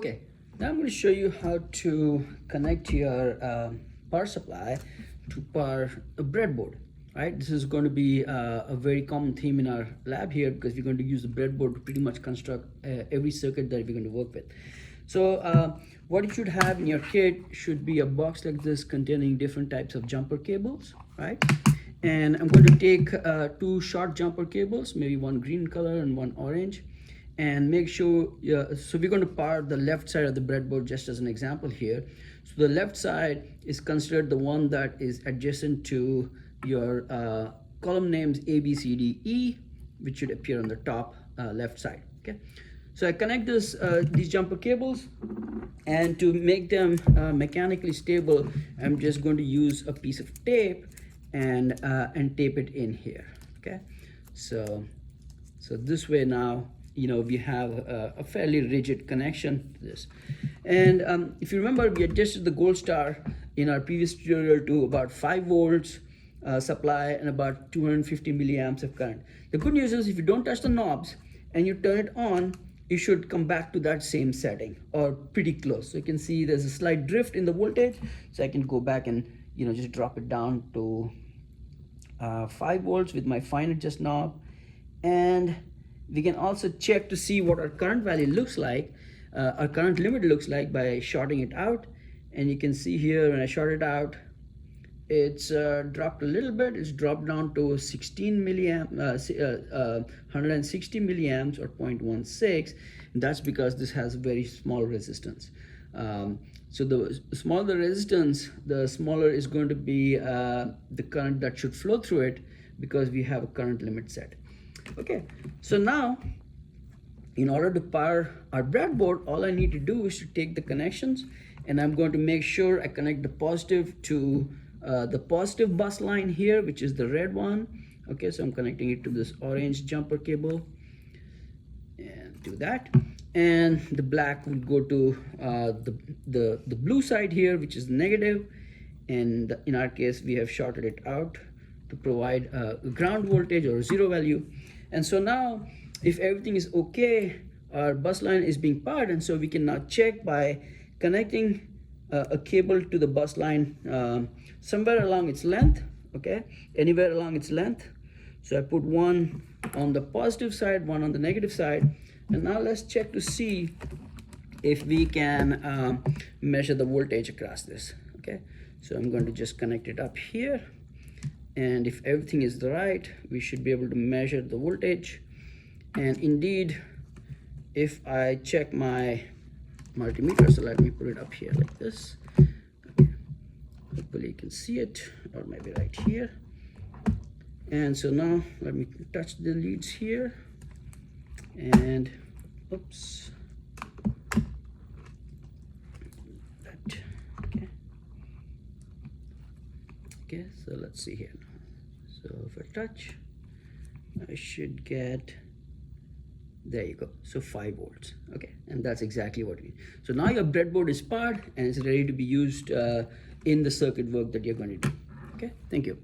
Okay, now I'm going to show you how to connect your power supply to power a breadboard. Right, this is going to be a very common theme in our lab here because we're going to use the breadboard to pretty much construct every circuit that we're going to work with. So what you should have in your kit should be a box like this containing different types of jumper cables, right? And I'm going to take two short jumper cables, maybe one green color and one orange, and make sure, so we're going to power the left side of the breadboard just as an example here. So the left side is considered the one that is adjacent to your column names A, B, C, D, E, which should appear on the top left side, okay? So I connect these jumper cables, and to make them mechanically stable, I'm just going to use a piece of tape and tape it in here, okay? So this way now, we have a fairly rigid connection to this. And if you remember, we adjusted the gold star in our previous tutorial to about 5 volts supply and about 250 milliamps of current. The good news is if you don't touch the knobs and you turn it on, you should come back to that same setting or pretty close. So you can see there's a slight drift in the voltage. So I can go back and just drop it down to 5 volts with my fine adjust knob. And we can also check to see what our current value looks like, our current limit looks like by shorting it out. And you can see here when I short it out, it's dropped a little bit. It's dropped down to 16 milliamp, 160 milliamps or 0.16. And that's because this has very small resistance. So the smaller the resistance, the smaller is going to be the current that should flow through it because we have a current limit set. Okay, so now in order to power our breadboard, all I need to do is to take the connections, and I'm going to make sure I connect the positive to the positive bus line here, which is the red one. Okay, so I'm connecting it to this orange jumper cable and do that. And the black will go to the blue side here, which is negative. And in our case, we have shorted it out to provide a ground voltage or zero value. And so now, if everything is okay, our bus line is being powered, and so we can now check by connecting a cable to the bus line somewhere along its length, okay, anywhere along its length. So I put one on the positive side, one on the negative side, and now let's check to see if we can measure the voltage across this, okay? So I'm going to just connect it up here, and if everything is right, we should be able to measure the voltage. And indeed, if I check my multimeter, so let me put it up here like this. Okay. Hopefully you can see it, or maybe right here. And so now let me touch the leads here, and oops, that, okay. Okay, so let's see here. So if I touch, I should get, there you go, so 5 volts, okay, and that's exactly what we need. So now your breadboard is powered and it's ready to be used in the circuit work that you're going to do. Okay, thank you.